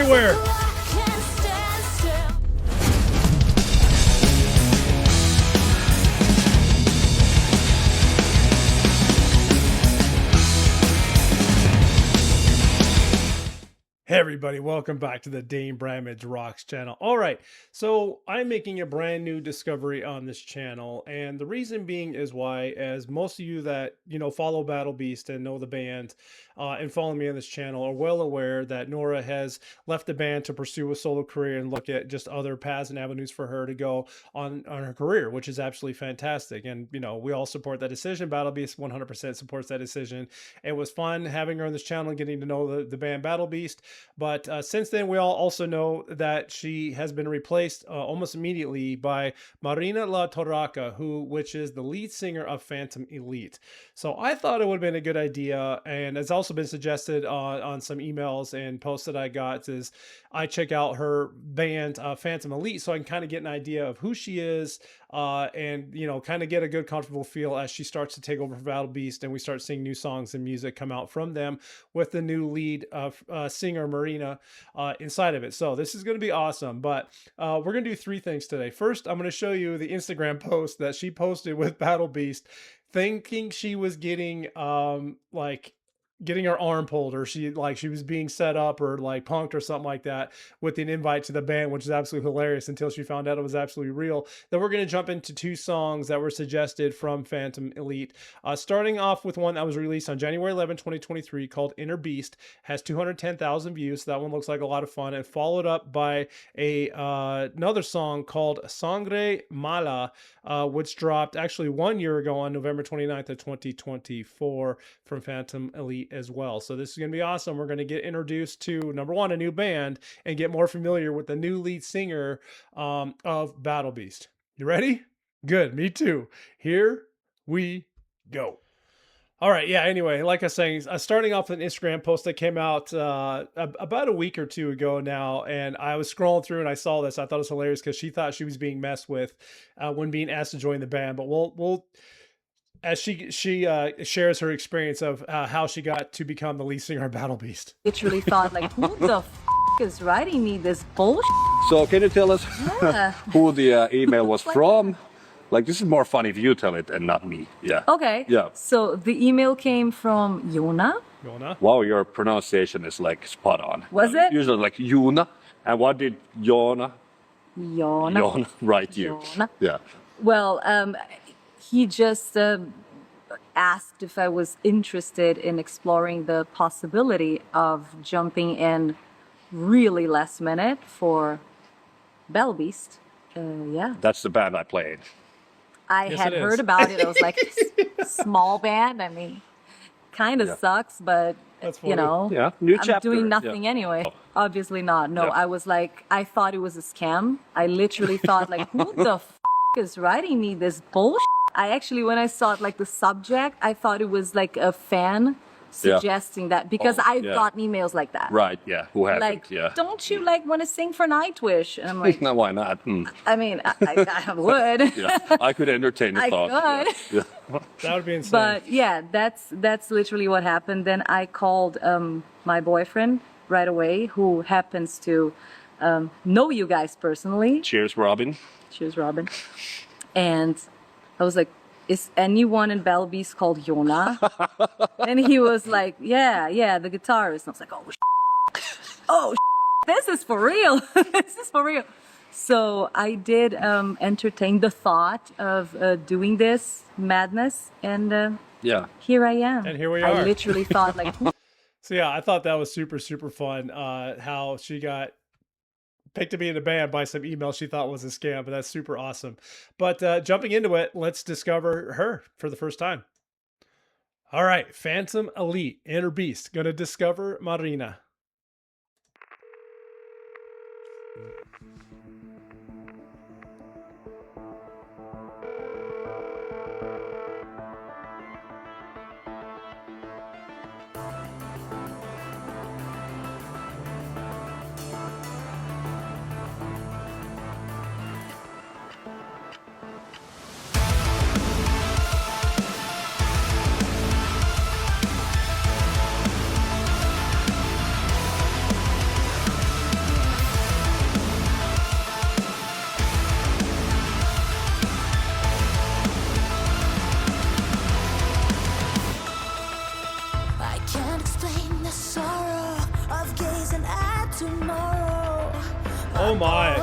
everywhere. Hey everybody, welcome back to the Dane Bramage Rocks channel. All right, so I'm making a brand new discovery on this channel, and the reason being is why, as most of you that follow Battle Beast and know the band and follow me on this channel are well aware that Nora has left the band to pursue a solo career and look at just other paths and avenues for her to go on her career, which is absolutely fantastic. And we all support that decision. Battle Beast 100% supports that decision. It was fun having her on this channel and getting to know the band Battle Beast. But since then, we all also know that she has been replaced almost immediately by Marina La Torraca, which is the lead singer of Phantom Elite. So I thought it would have been a good idea, and it's also been suggested on some emails and posts that I got, is I check out her band Phantom Elite so I can kind of get an idea of who she is and kind of get a good comfortable feel as she starts to take over for Battle Beast and we start seeing new songs and music come out from them with the new lead singer Marina inside of it. So this is going to be awesome, but we're going to do three things today. First, I'm going to show you the Instagram post that she posted with Battle Beast, thinking she was getting getting her arm pulled, or she was being set up or punked or something like that with an invite to the band, which is absolutely hilarious until she found out it was absolutely real. Then we're going to jump into two songs that were suggested from Phantom Elite, starting off with one that was released on January 11, 2023 called Inner Beast, has 210,000 views. So that one looks like a lot of fun, and followed up by another song called Sangre Mala, which dropped actually 1 year ago on November 29th of 2024 from Phantom Elite as well. So this is going to be awesome. We're going to get introduced to, number one, a new band, and get more familiar with the new lead singer of Battle Beast. You ready? Good. Me too. Here we go. All right. Yeah. Anyway, like I was saying, starting off with an Instagram post that came out about a week or two ago now, and I was scrolling through and I saw this. I thought it was hilarious because she thought she was being messed with when being asked to join the band. But we'll as she shares her experience of how she got to become the lead singer of Battle Beast. Literally thought, like, who the is writing me this bullshit? So can you tell us who the email was from? Like, this is more fun if you tell it and not me. Yeah. Okay. Yeah. So the email came from Jona. Jona? Wow, your pronunciation is like spot on. Was it? Usually like Jona. And what did Jona Jona write you? Jona. Yeah. Well, he just asked if I was interested in exploring the possibility of jumping in really last minute for Battle Beast. Yeah. That's the band I played. I Yes, had it is. heard about it. I was like, small band. I mean, kind of sucks, but That's you funny. know, Yeah, new I'm chapter. doing nothing Yeah. anyway. Obviously not. No, Yeah. I was like, I thought it was a scam. I literally thought, like, who the is writing me this bullshit? I actually, when I saw it, like the subject, I thought it was like a fan suggesting that, because I've gotten emails like that. Right, yeah. Who hasn't? Like, Yeah. don't you like want to sing for Nightwish? And I'm like, No, why not? I mean, I would. Yeah, I could entertain the I thought. could. Yeah. That would be insane. But yeah, that's literally what happened. Then I called my boyfriend right away, who happens to know you guys personally. Cheers, Robin. Cheers, Robin. And I was like, is anyone in Battle Beast called Jona? And he was like, yeah, the guitarist. And I was like, oh, this is for real. This is for real. So I did entertain the thought of doing this madness, and Yeah. here I am. And here we I are. literally thought, like, So yeah, I thought that was super, super fun. How she got picked to be in the band by some email she thought was a scam, but that's super awesome. But jumping into it, let's discover her for the first time. All right, Phantom Elite, Inner Beast, gonna discover Marina. Oh my.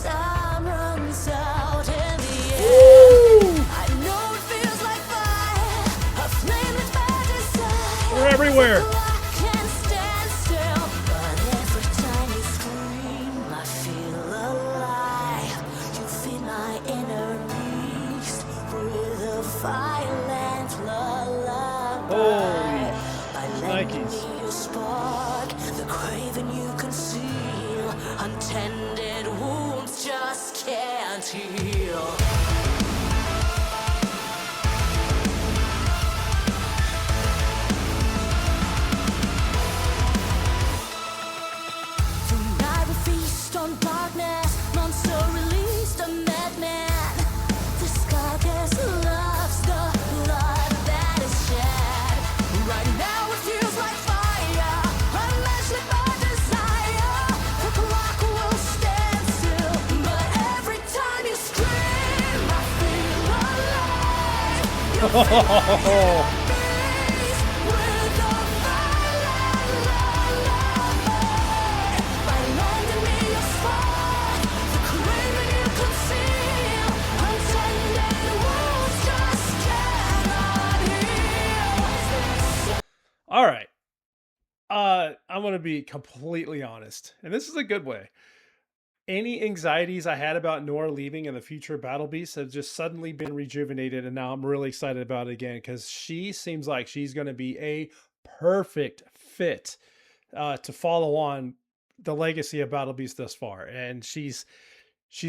Time runs out in the end. I know it feels like fire, a flame lit by desire. We're everywhere. I can't stand still, but every time you scream, I feel alive. You feed my inner beast with a violent lullaby. Holy By lending Nikes. me your spark, the craving you conceal, untended wounds just can't heal. Tonight we feast on darkness, monster released a madman. This carcass loves the blood that is shed. Right now it feels like fire, unleashed by desire. The clock will stand still, but every time you scream, I feel alive. You feel my enemies with a violent lullaby. By lending me your spark, the craving you conceal, untended wounds just cannot heal. All right. I'm gonna be completely honest, and this is a good way. Any anxieties I had about Nora leaving in the future of Battle Beast have just suddenly been rejuvenated, and now I'm really excited about it again because she seems like she's going to be a perfect fit to follow on the legacy of Battle Beast thus far, and she's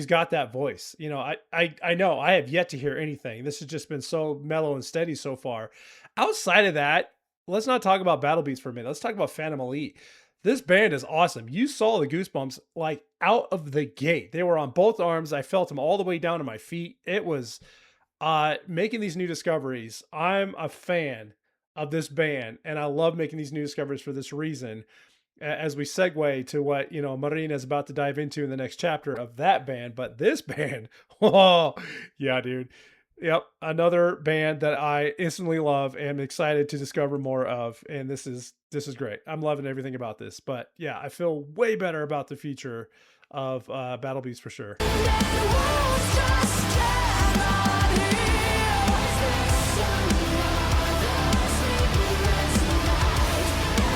got that voice. You know, I know I have yet to hear anything. This has just been so mellow and steady so far. Outside of that, let's not talk about Battle Beast for a minute. Let's talk about Phantom Elite. This band is awesome. You saw the goosebumps like out of the gate. They were on both arms. I felt them all the way down to my feet. It was making these new discoveries. I'm a fan of this band, and I love making these new discoveries for this reason. As we segue to what Marina is about to dive into in the next chapter of that band, but this band, oh yeah, dude. Yep, another band that I instantly love and excited to discover more of, and this is great. I'm loving everything about this. But yeah, I feel way better about the future of Battle Beast for sure. Wounds just cannot heal.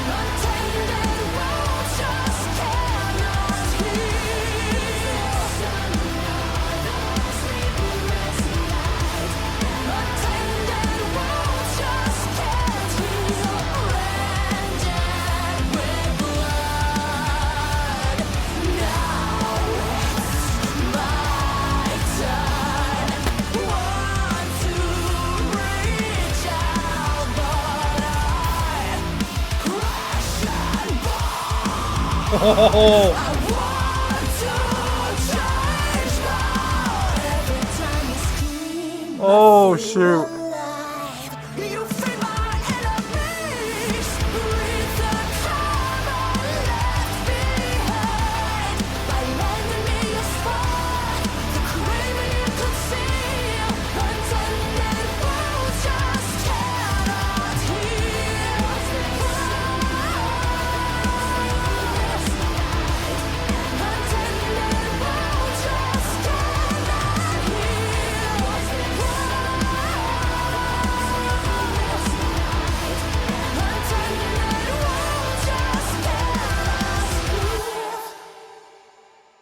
Untended wounds just cannot heal. Untended wounds just can't heal. Branded with blood. Now my turn. Want to reach out, but I crash and burn. Oh, I want to change, but every time you scream, I oh feel shoot. alive. You feed my enemies with the karma left behind. By lending me your spark, the craving you conceal, untended wounds just cannot heal. Untended wounds just cannot heal.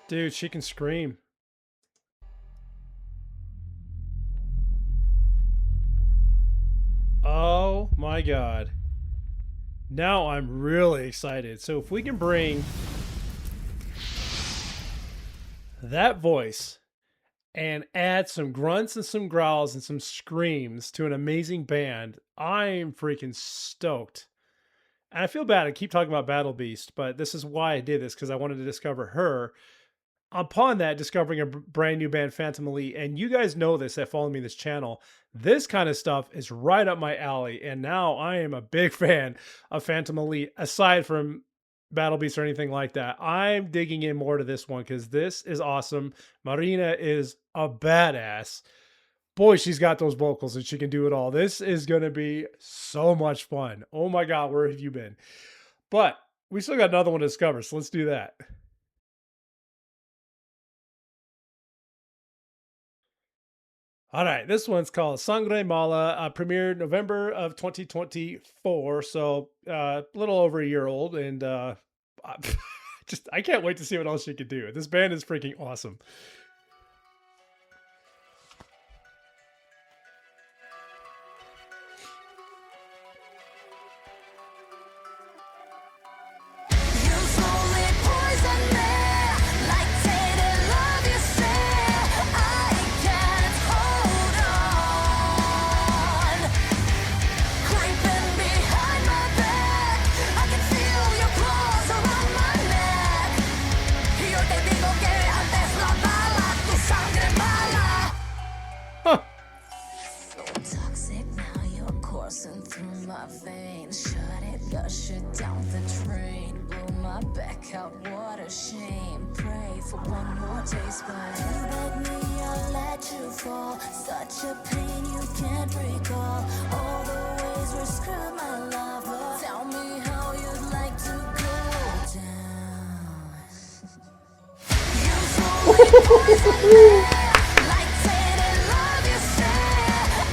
Dude, she can scream. Oh my god. Now I'm really excited. So if we can bring that voice and add some grunts and some growls and some screams to an amazing band, I'm freaking stoked. And I feel bad. I keep talking about Battle Beast, but this is why I did this, because I wanted to discover her. Upon that, discovering a brand new band, Phantom Elite, and you guys know this that follow me this channel. This kind of stuff is right up my alley, and now I am a big fan of Phantom Elite. Aside from Battle Beast or anything like that, I'm digging in more to this one because this is awesome. Marina is a badass. Boy, she's got those vocals and she can do it all. This is going to be so much fun. Oh my God, where have you been? But we still got another one to discover, so let's do that. All right, this one's called Sangre Mala, premiered November of 2024, so a little over a year old, and I- just I can't wait to see what else she could do. This band is freaking awesome. You slowly poison me, like tainted love. You say I can't hold on. Creeping behind my back, I can feel your claws around my neck. Yo te digo que antes la bala, tu sangre mala. Huh. So toxic, now you're coursing through my veins. Shut it, gush it down the drain. Blow my back out, what a shame. Pray for one more taste, but you beg me, I'll let you fall. Such a pain you can't recall. All the ways we're screwed, my lover. Tell me how you'd like to go down. You slowly poison me, like tainted love. You say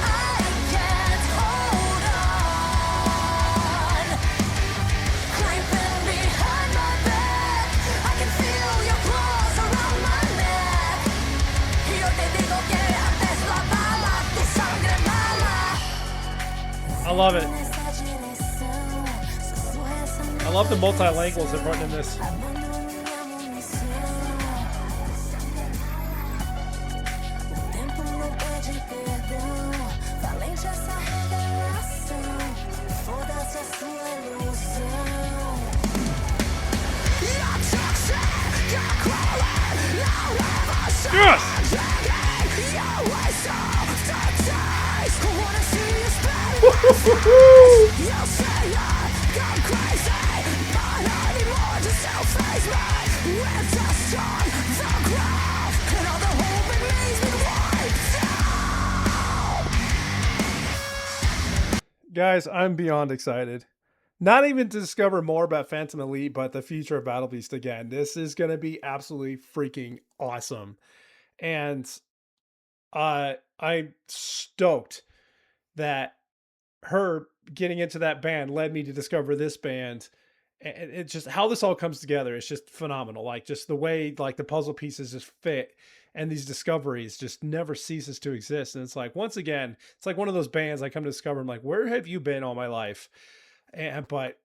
I can't hold on. Creeping behind my back, I can feel your claws around my neck. Yo te digo que antes la bala, tu sangre mala. I love it. I love the multilinguals they're putting in this. Yes! Guys, I'm beyond excited. Not even to discover more about Phantom Elite, but the future of Battle Beast again. This is going to be absolutely freaking awesome. And I'm stoked that her getting into that band led me to discover this band. And it's just how this all comes together. It's just phenomenal. Like just the way like the puzzle pieces just fit and these discoveries just never ceases to exist. And it's like, once again, it's like one of those bands I come to discover. I'm like, where have you been all my life? But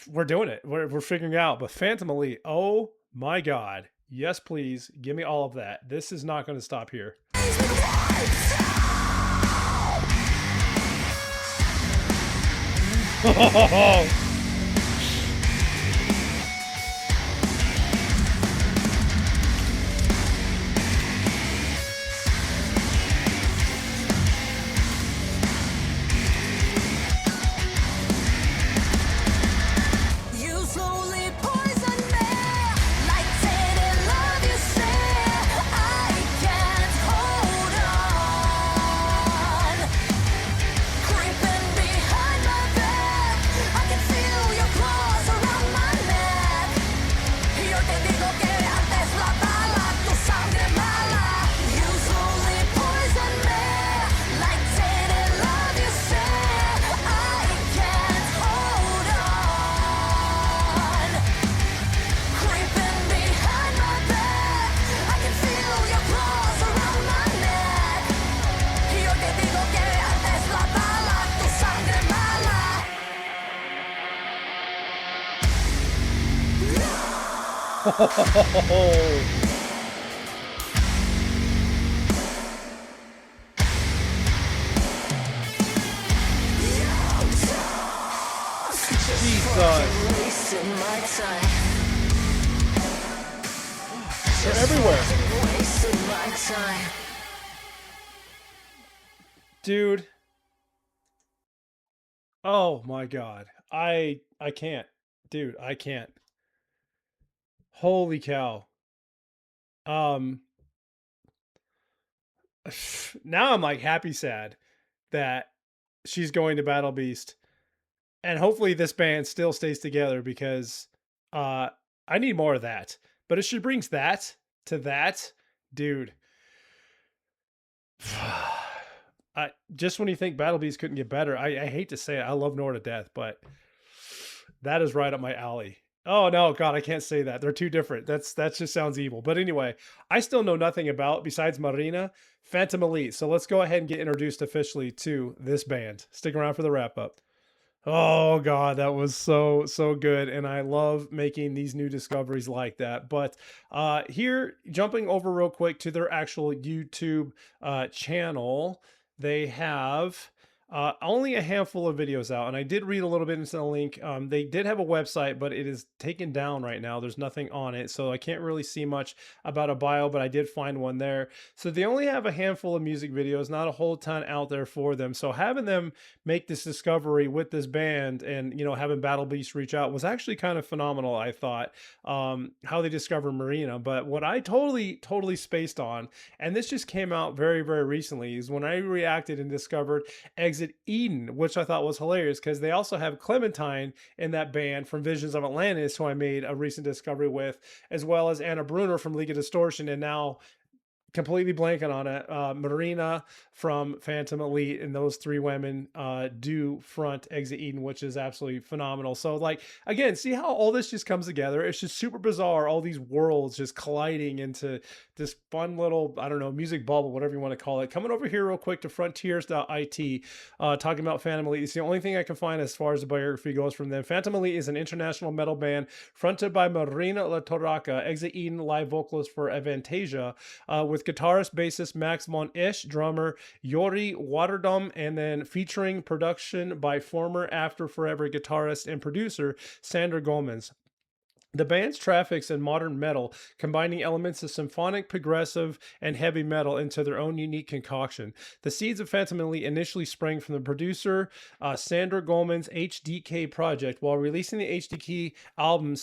we're doing it. We're figuring it out. But Phantom Elite, oh my God. Yes, please. Give me all of that. This is not going to stop here. You slowly poison me, like tainted love. You say I can't hold on. Creeping behind my back, I can feel your claws around my neck. Yo te digo que antes la bala, tu sangre mala. You slowly poison me, like tainted love. You say I can't hold on. Creeping behind my back, I can feel your claws around my neck. Yo te digo que antes la bala, tu sangre mala. Jesus. Wasting my time, They're everywhere. wasting my time. Dude. Oh my God. I can't. Dude, I can't. Holy cow. Um now I'm like happy sad that she's going to Battle Beast. And hopefully this band still stays together because I need more of that. But if she brings that to that, dude, Just when you think Battle Beast couldn't get better, I hate to say it, I love Nora to death, but that is right up my alley. Oh no, God, I can't say that. They're too different. That just sounds evil. But anyway, I still know nothing about besides Marina, Phantom Elite. So let's go ahead and get introduced officially to this band. Stick around for the wrap up. Oh God, that was so good, and I love making these new discoveries like that. But here, jumping over real quick to their actual YouTube channel, they have only a handful of videos out, and I did read a little bit into the link. They did have a website, but it is taken down right now. There's nothing on it, so I can't really see much about a bio, but I did find one there. So they only have a handful of music videos, not a whole ton out there for them. So having them make this discovery with this band and, having Battle Beast reach out was actually kind of phenomenal, I thought, how they discovered Marina. But what I totally spaced on, and this just came out very, very recently, is when I reacted and discovered Exit Eden, which I thought was hilarious because they also have Clementine in that band from Visions of Atlantis, who I made a recent discovery with, as well as Anna Brunner from League of Distortion, and now completely blanking on it. Marina from Phantom Elite, and those three women do front Exit Eden, which is absolutely phenomenal. So, like, again, see how all this just comes together. It's just super bizarre. All these worlds just colliding into this fun little, I don't know, music bubble, whatever you want to call it. Coming over here real quick to frontiers.it, talking about Phantom Elite. It's the only thing I can find as far as the biography goes from them. Phantom Elite is an international metal band fronted by Marina La Torraca, Exit Eden live vocalist for Avantasia, with guitarist, bassist Max von Isch, drummer Yori Waterdam, and then featuring production by former After Forever guitarist and producer Sandra Gomez. The band's traffics in modern metal, combining elements of symphonic, progressive, and heavy metal into their own unique concoction. The seeds of Phantom Elite initially sprang from the producer Sandra Gomez's HDK project. While releasing the HDK album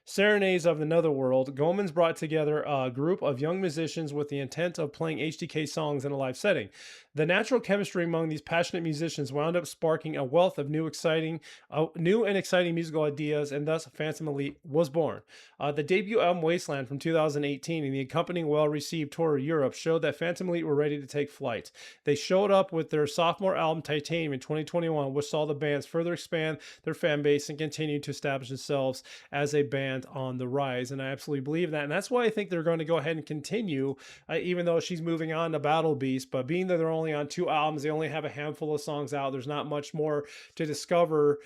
Serenades of the Netherworld, Gomez brought together a group of young musicians with the intent of playing HDK songs in a live setting. The natural chemistry among these passionate musicians wound up sparking a wealth of new and exciting musical ideas, and thus Phantom Elite was born. The debut album Wasteland from 2018 and the accompanying well-received tour of Europe showed that Phantom Elite were ready to take flight. They showed up with their sophomore album Titanium in 2021, which saw the bands further expand their fan base and continue to establish themselves as a band on the rise. And I absolutely believe that, and that's why I think they're going to go ahead and continue, even though she's moving on to Battle Beast. But being that they're only on 2 albums, they only have a handful of songs out, there's not much more to discover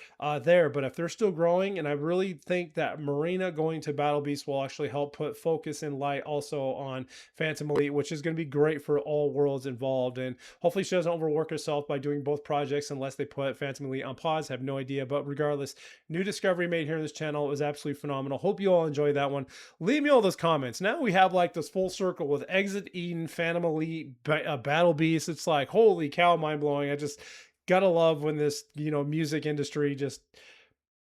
there. But if they're still growing, and I really think that Marina going to Battle Beast will actually help put focus and light also on Phantom Elite, which is going to be great for all worlds involved. And hopefully she doesn't overwork herself by doing both projects unless they put Phantom Elite on pause. I have no idea, but regardless, new discovery made here in this channel. It was absolutely phenomenal. Hope you all enjoy that one. Leave me all those comments. Now we have like this full circle with Exit Eden, Phantom Elite, Battle Beast. It's like, holy cow, mind blowing. I just gotta love when this, music industry just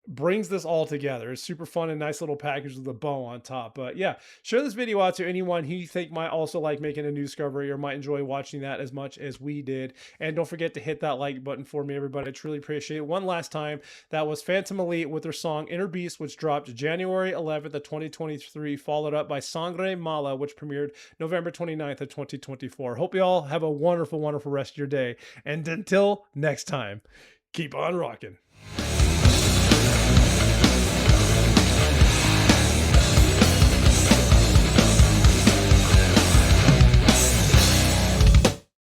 brings this all together. It's super fun and nice little package with a bow on top. But yeah, share this video out to anyone who you think might also like making a new discovery or might enjoy watching that as much as we did. And don't forget to hit that like button for me, everybody. I truly appreciate it. One last time, that was Phantom Elite with their song Inner Beast, which dropped January 11th of 2023, followed up by Sangre Mala, which premiered November 29th of 2024. Hope you all have a wonderful, wonderful rest of your day. And until next time, keep on rocking.